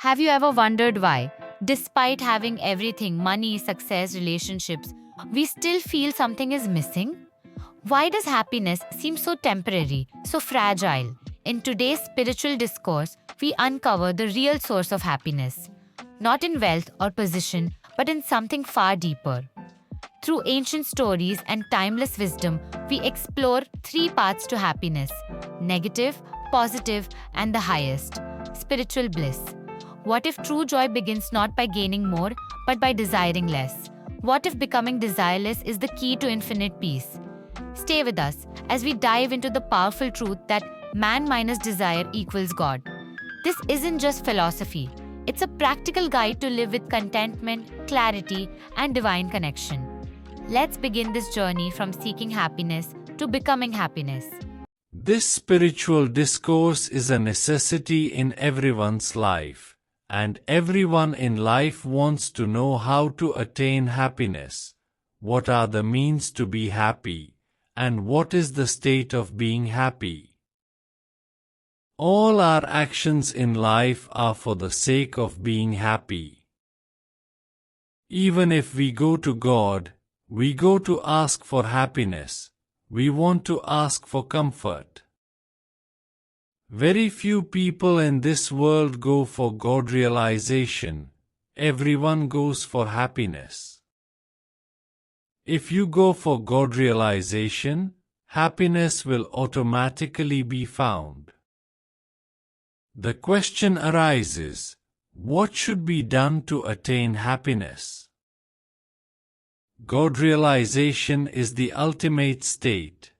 Have you ever wondered why, despite having everything money, success, relationships, we still feel something is missing? Why does happiness seem so temporary, so fragile? In today's spiritual discourse, we uncover the real source of happiness, not in wealth or position, but in something far deeper. Through ancient stories and timeless wisdom, we explore three paths to happiness: negative, positive, and the highest: spiritual bliss. What if true joy begins not by gaining more, but by desiring less? What if becoming desireless is the key to infinite peace? Stay with us as we dive into the powerful truth that man minus desire equals God. This isn't just philosophy, it's a practical guide to live with contentment, clarity, and divine connection. Let's begin this journey from seeking happiness to becoming happiness. This spiritual discourse is a necessity in everyone's life, and everyone in life wants to know how to attain happiness. What are the means to be happy, and what is the state of being happy? All our actions in life are for the sake of being happy. Even if we go to God, we go to ask for happiness. We want to ask for comfort. Very few people in this world go for God realization. Everyone goes for happiness. If you go for God realization, happiness will automatically be found. The question arises, what should be done to attain happiness? God realization is the ultimate state.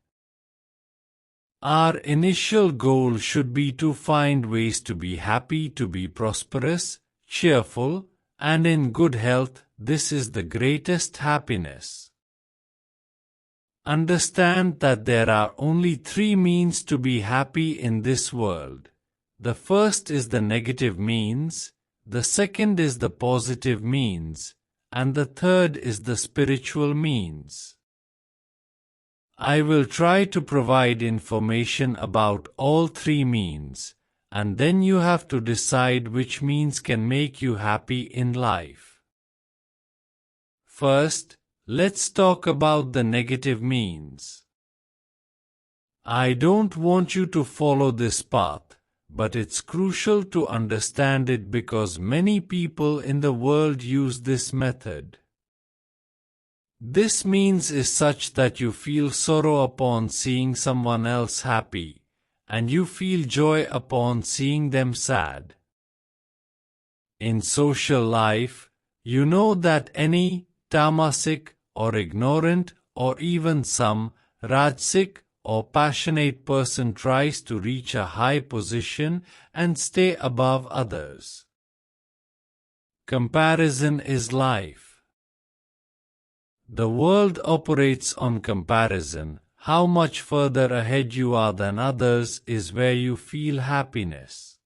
Our initial goal should be to find ways to be happy, to be prosperous, cheerful, and in good health. This is the greatest happiness. Understand that there are only three means to be happy in this world. The first is the negative means, the second is the positive means, and the third is the spiritual means. I will try to provide information about all three means, and then you have to decide which means can make you happy in life. First, let's talk about the negative means. I don't want you to follow this path, but it's crucial to understand it because many people in the world use this method. This means is such that you feel sorrow upon seeing someone else happy, and you feel joy upon seeing them sad. In social life, you know that any tamasic or ignorant or even some rajasic or passionate person tries to reach a high position and stay above others. Comparison is life. The world operates on comparison. How much further ahead you are than others is where you feel happiness.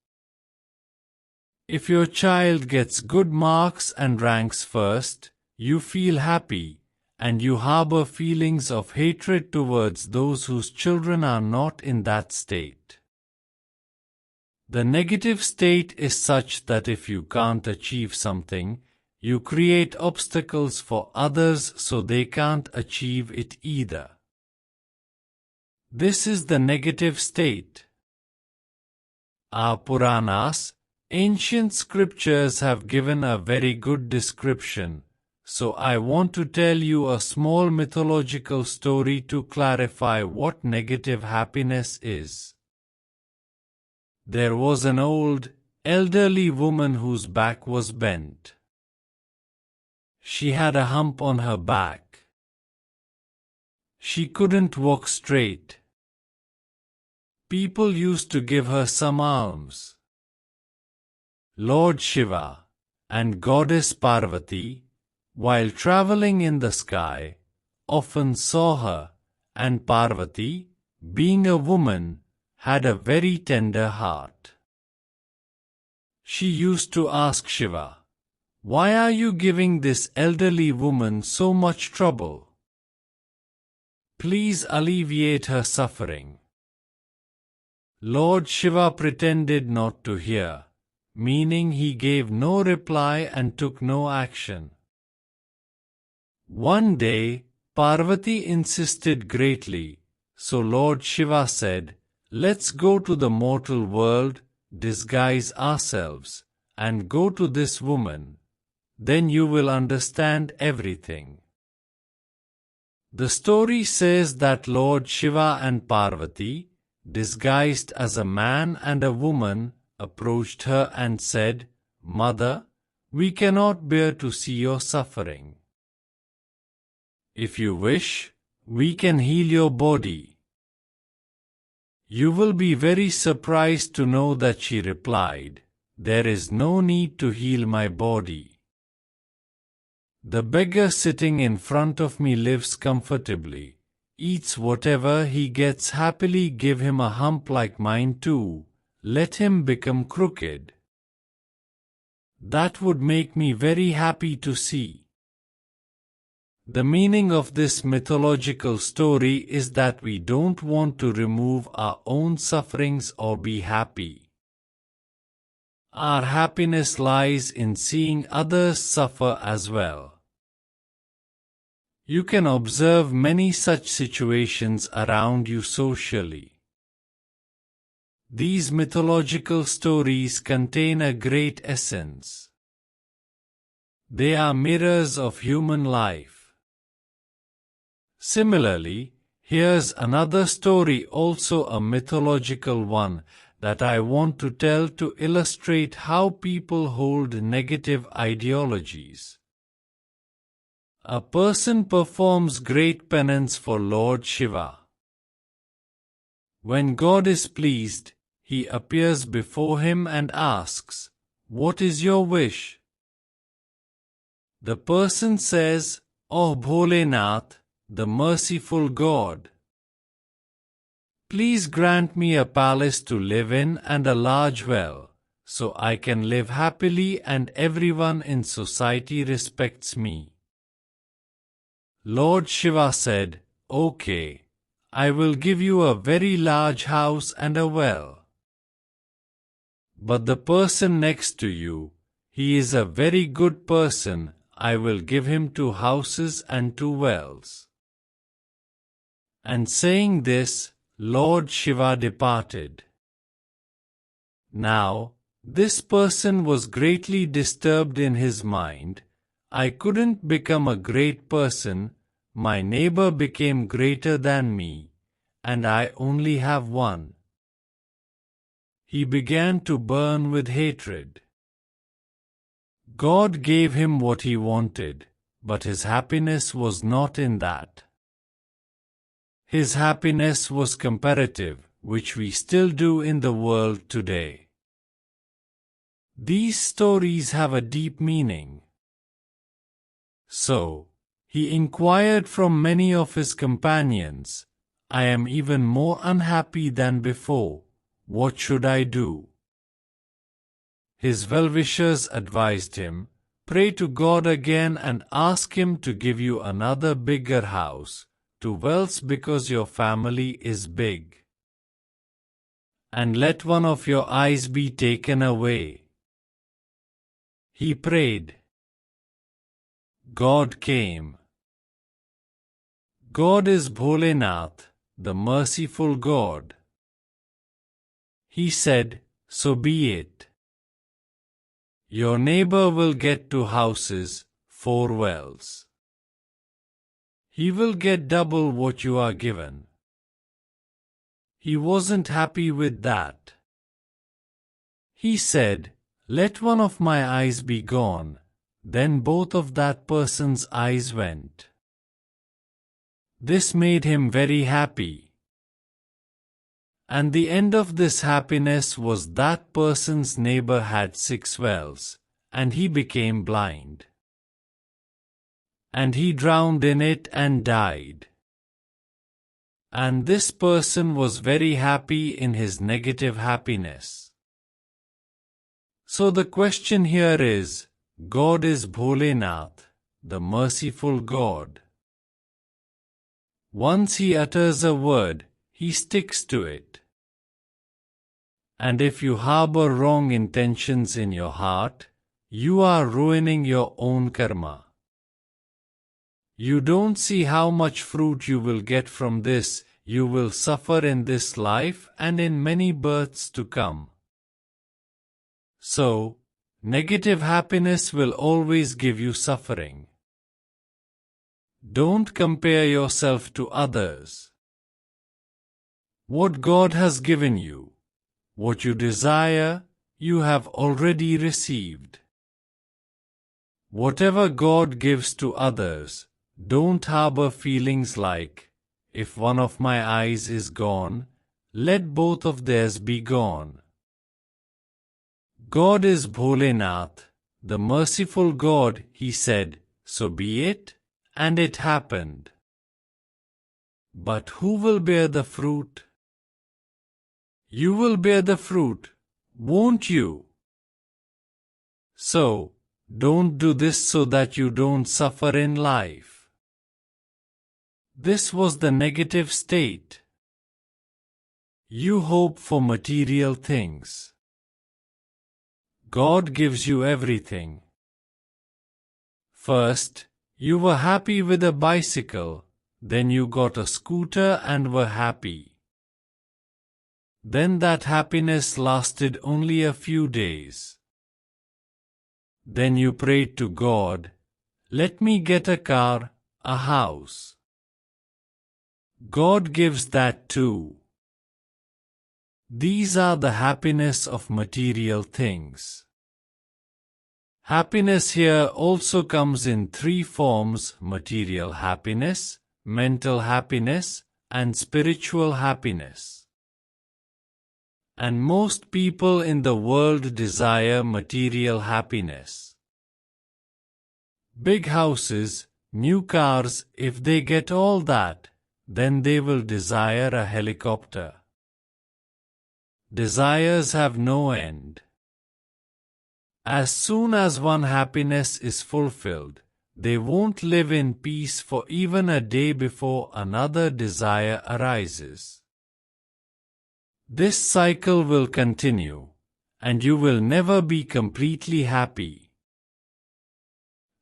If your child gets good marks and ranks first, you feel happy, and you harbor feelings of hatred towards those whose children are not in that state. The negative state is such that if you can't achieve something, you create obstacles for others so they can't achieve it either. This is the negative state. Our Puranas, ancient scriptures, have given a very good description. So I want to tell you a small mythological story to clarify what negative happiness is. There was an old, elderly woman whose back was bent. She had a hump on her back. She couldn't walk straight. People used to give her some alms. Lord Shiva and Goddess Parvati, while traveling in the sky, often saw her, and Parvati, being a woman, had a very tender heart. She used to ask Shiva, "Why are you giving this elderly woman so much trouble? Please alleviate her suffering." Lord Shiva pretended not to hear, meaning he gave no reply and took no action. One day, Parvati insisted greatly, so Lord Shiva said, "Let's go to the mortal world, disguise ourselves, and go to this woman. Then you will understand everything." The story says that Lord Shiva and Parvati, disguised as a man and a woman, approached her and said, "Mother, we cannot bear to see your suffering. If you wish, we can heal your body." You will be very surprised to know that she replied, "There is no need to heal my body. The beggar sitting in front of me lives comfortably, eats whatever he gets happily. Give him a hump like mine too. Let him become crooked. That would make me very happy to see." The meaning of this mythological story is that we don't want to remove our own sufferings or be happy. Our happiness lies in seeing others suffer as well. You can observe many such situations around you socially. These mythological stories contain a great essence. They are mirrors of human life. Similarly, here's another story, also a mythological one, that I want to tell to illustrate how people hold negative ideologies. A person performs great penance for Lord Shiva. When God is pleased, he appears before him and asks, "What is your wish?" The person says, "Oh Bholenath, the merciful God, please grant me a palace to live in and a large well, so I can live happily and everyone in society respects me." Lord Shiva said, "Okay, I will give you a very large house and a well. But the person next to you, he is a very good person, I will give him 2 houses and 2 wells." And saying this, Lord Shiva departed. Now, this person was greatly disturbed in his mind. "I couldn't become a great person, my neighbor became greater than me, and I only have one." He began to burn with hatred. God gave him what he wanted, but his happiness was not in that. His happiness was comparative, which we still do in the world today. These stories have a deep meaning. So, he inquired from many of his companions, "I am even more unhappy than before. What should I do?" His well-wishers advised him, "Pray to God again and ask him to give you another bigger house, 2 wells because your family is big. And let one of your eyes be taken away." He prayed. God came. God is Bholenath, the merciful God. He said, "So be it. Your neighbor will get 2 houses, 4 wells. He will get double what you are given." He wasn't happy with that. He said, "Let one of my eyes be gone." Then both of that person's eyes went. This made him very happy. And the end of this happiness was that person's neighbor had 6 wells, and he became blind. And he drowned in it and died. And this person was very happy in his negative happiness. So the question here is, God is Bholenath, the merciful God. Once he utters a word, he sticks to it. And if you harbor wrong intentions in your heart, you are ruining your own karma. You don't see how much fruit you will get from this. You will suffer in this life and in many births to come. So, negative happiness will always give you suffering. Don't compare yourself to others. What God has given you, what you desire, you have already received. Whatever God gives to others, don't harbor feelings like, if one of my eyes is gone, let both of theirs be gone. God is Bholenath, the merciful God, he said, so be it, and it happened. But who will bear the fruit? You will bear the fruit, won't you? So, don't do this so that you don't suffer in life. This was the negative state. You hope for material things. God gives you everything. First, you were happy with a bicycle, then you got a scooter and were happy. Then that happiness lasted only a few days. Then you prayed to God, let me get a car, a house. God gives that too. These are the happiness of material things. Happiness here also comes in three forms: material happiness, mental happiness, and spiritual happiness. And most people in the world desire material happiness. Big houses, new cars, if they get all that, then they will desire a helicopter. Desires have no end. As soon as one happiness is fulfilled, they won't live in peace for even a day before another desire arises. This cycle will continue, and you will never be completely happy.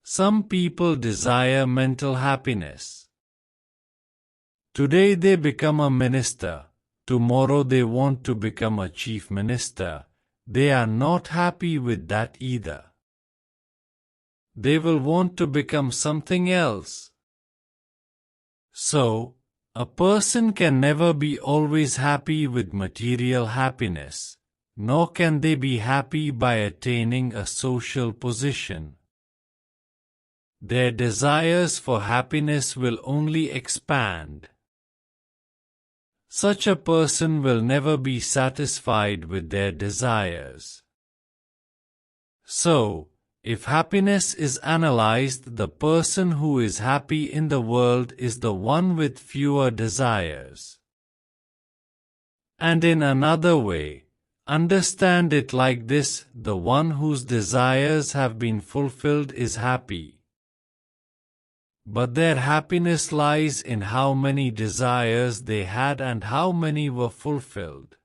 Some people desire mental happiness. Today they become a minister, tomorrow they want to become a chief minister. They are not happy with that either. They will want to become something else. So, a person can never be always happy with material happiness, nor can they be happy by attaining a social position. Their desires for happiness will only expand. Such a person will never be satisfied with their desires. So, if happiness is analyzed, the person who is happy in the world is the one with fewer desires. And in another way, understand it like this: the one whose desires have been fulfilled is happy. But their happiness lies in how many desires they had and how many were fulfilled.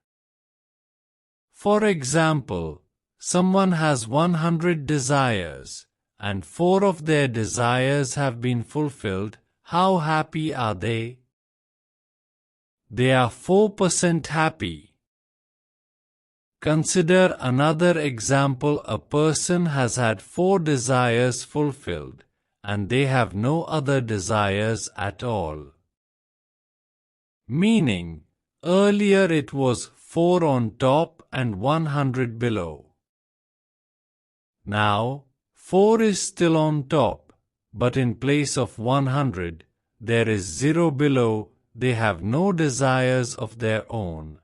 For example, someone has 100 desires, and 4 of their desires have been fulfilled. How happy are they? They are 4% happy. Consider another example: a person has had 4 desires fulfilled, and they have no other desires at all. Meaning, earlier it was 4 on top and 100 below. Now, 4 is still on top, but in place of 100, there is 0 below. They have no desires of their own.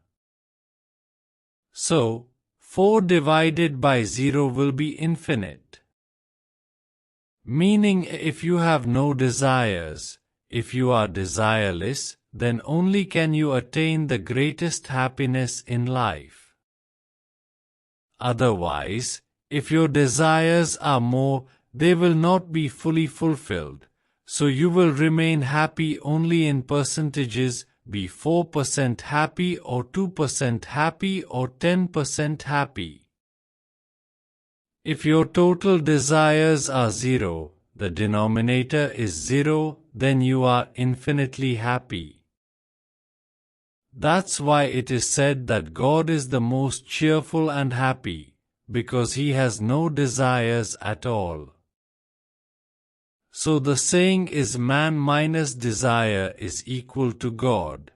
So, 4 divided by 0 will be infinite. Meaning, if you have no desires, if you are desireless, then only can you attain the greatest happiness in life. Otherwise, if your desires are more, they will not be fully fulfilled, so you will remain happy only in percentages be 4% happy or 2% happy or 10% happy. If your total desires are 0, the denominator is 0, then you are infinitely happy. That's why it is said that God is the most cheerful and happy, because He has no desires at all. So the saying is man minus desire is equal to God.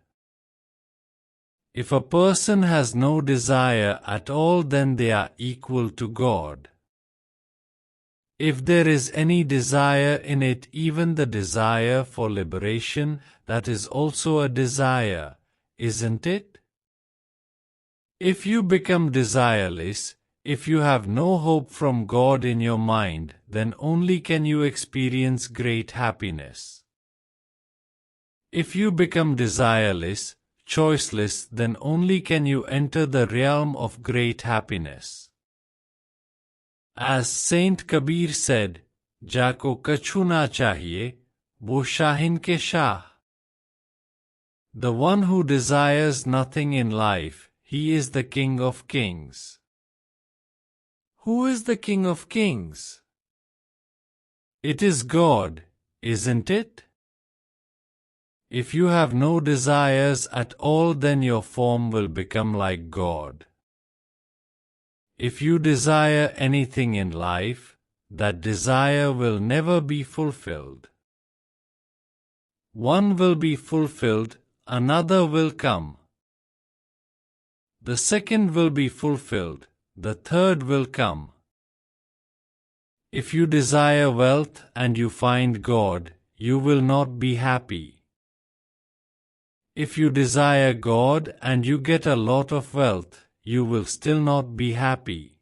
If a person has no desire at all, then they are equal to God. If there is any desire in it, even the desire for liberation, that is also a desire, isn't it? If you become desireless, if you have no hope from God in your mind, then only can you experience great happiness. If you become desireless, choiceless, then only can you enter the realm of great happiness. As Saint Kabir said, "Jako kachu na chahiye, wo shahin ke shah." The one who desires nothing in life, he is the King of Kings. Who is the King of Kings? It is God, isn't it? If you have no desires at all, then your form will become like God. If you desire anything in life, that desire will never be fulfilled. One will be fulfilled, another will come. The second will be fulfilled, the third will come. If you desire wealth and you find God, you will not be happy. If you desire God and you get a lot of wealth, you will still not be happy.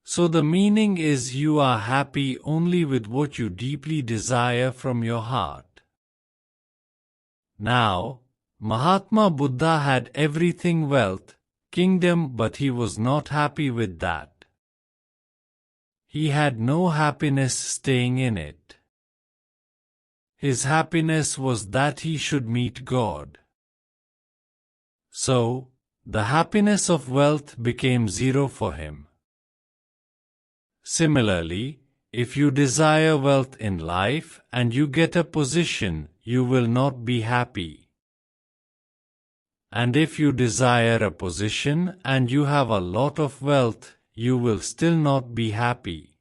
So the meaning is you are happy only with what you deeply desire from your heart. Now, Mahatma Buddha had everything, wealth, kingdom, but he was not happy with that. He had no happiness staying in it. His happiness was that he should meet God. So, the happiness of wealth became 0 for him. Similarly, if you desire wealth in life and you get a position, you will not be happy. And if you desire a position and you have a lot of wealth, you will still not be happy.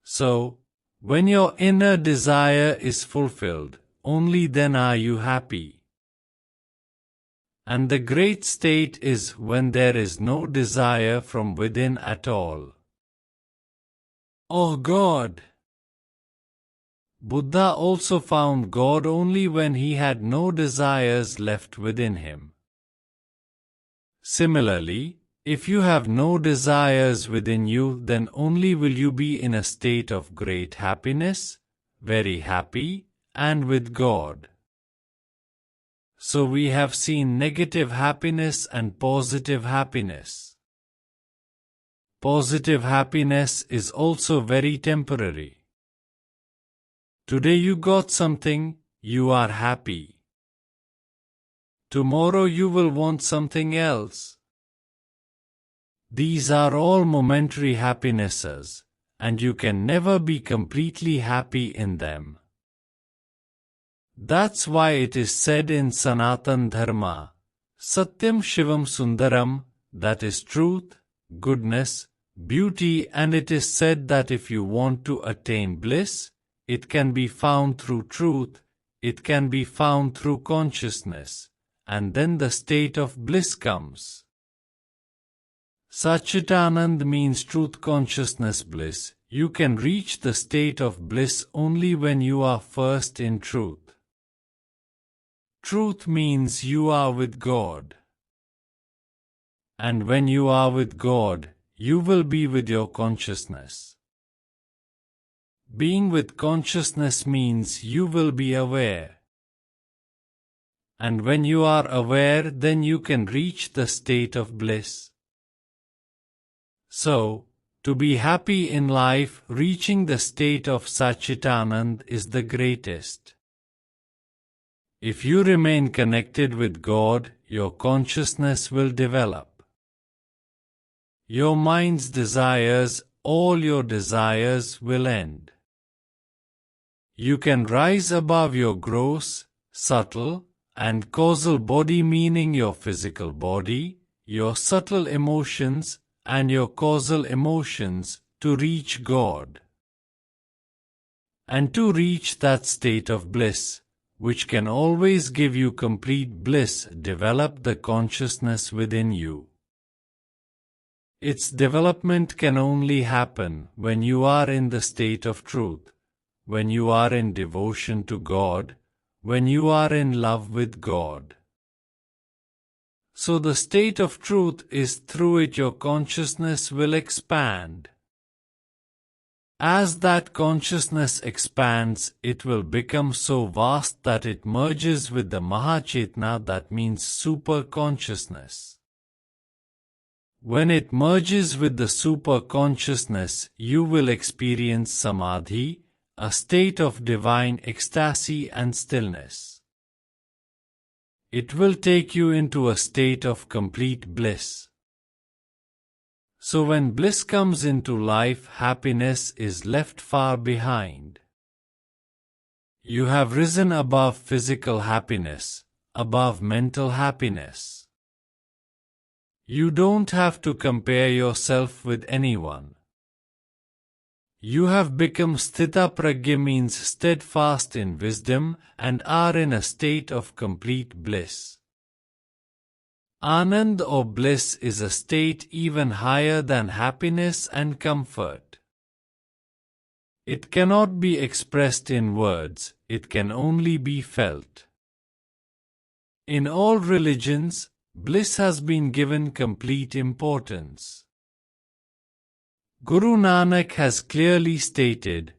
So, when your inner desire is fulfilled, only then are you happy. And the great state is when there is no desire from within at all. Oh God! Buddha also found God only when he had no desires left within him. Similarly, if you have no desires within you, then only will you be in a state of great happiness, very happy, and with God. So we have seen negative happiness and positive happiness. Positive happiness is also very temporary. Today you got something, you are happy. Tomorrow you will want something else. These are all momentary happinesses, and you can never be completely happy in them. That's why it is said in Sanatan Dharma, Satyam Shivam Sundaram, that is truth, goodness, beauty, and it is said that if you want to attain bliss, it can be found through truth, it can be found through consciousness, and then the state of bliss comes. Sat-Chit-Ananda means truth consciousness bliss. You can reach the state of bliss only when you are first in truth. Truth means you are with God. And when you are with God, you will be with your consciousness. Being with consciousness means you will be aware. And when you are aware, then you can reach the state of bliss. So, to be happy in life, reaching the state of Sat-Chit-Ananda is the greatest. If you remain connected with God, your consciousness will develop. Your mind's desires, all your desires will end. You can rise above your gross, subtle, and causal body, meaning your physical body, your subtle emotions, and your causal emotions, to reach God. And to reach that state of bliss, which can always give you complete bliss, develop the consciousness within you. Its development can only happen when you are in the state of truth, when you are in devotion to God, when you are in love with God. So the state of truth is through it your consciousness will expand. As that consciousness expands, it will become so vast that it merges with the Mahachetna, that means super consciousness. When it merges with the super consciousness, you will experience Samadhi, a state of divine ecstasy and stillness. It will take you into a state of complete bliss. So when bliss comes into life, happiness is left far behind. You have risen above physical happiness, above mental happiness. You don't have to compare yourself with anyone. You have become sthita-prajna, means steadfast in wisdom, and are in a state of complete bliss. Anand or bliss is a state even higher than happiness and comfort. It cannot be expressed in words, it can only be felt. In all religions, bliss has been given complete importance. Guru Nanak has clearly stated,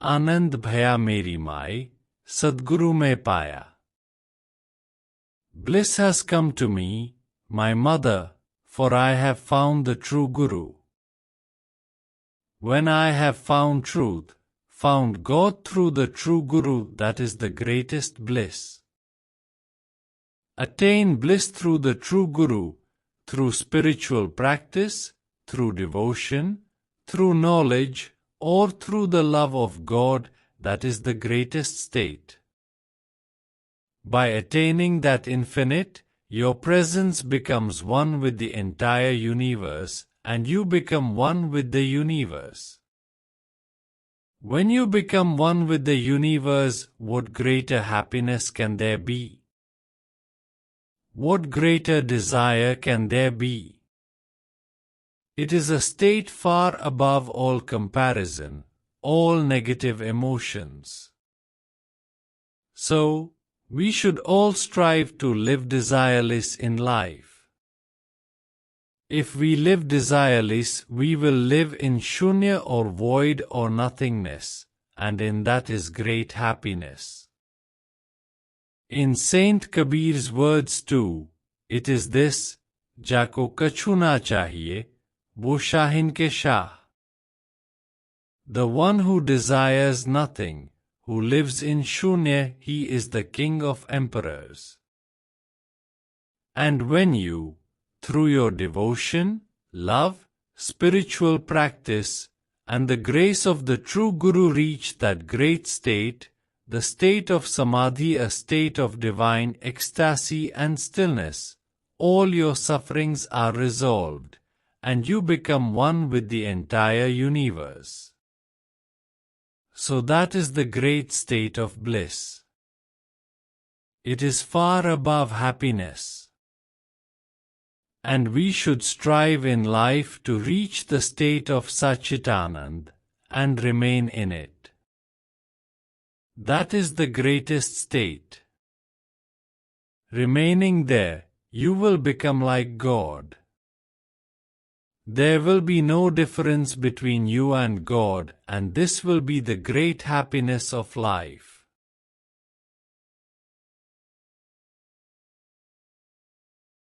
Anand bhaya meri mai, Sadguru mein paya. Bliss has come to me, my mother, for I have found the true Guru. When I have found truth, found God through the true Guru, that is the greatest bliss. Attain bliss through the true Guru, through spiritual practice, through devotion, through knowledge, or through the love of God, that is the greatest state. By attaining that infinite, your presence becomes one with the entire universe, and you become one with the universe. When you become one with the universe, what greater happiness can there be? What greater desire can there be? It is a state far above all comparison, all negative emotions. So, we should all strive to live desireless in life. If we live desireless, we will live in shunya or void or nothingness, and in that is great happiness. In Saint Kabir's words too, it is this, Jako kachu na chahiye, wo shahin ke shah. The one who desires nothing, who lives in shunya, he is the king of emperors. And when you, through your devotion, love, spiritual practice, and the grace of the true Guru reach that great state, the state of Samadhi, a state of divine ecstasy and stillness, all your sufferings are resolved, and you become one with the entire universe. So that is the great state of bliss. It is far above happiness. And we should strive in life to reach the state of Sat-Chit-Ananda and remain in it. That is the greatest state. Remaining there, you will become like God. There will be no difference between you and God, and this will be the great happiness of life.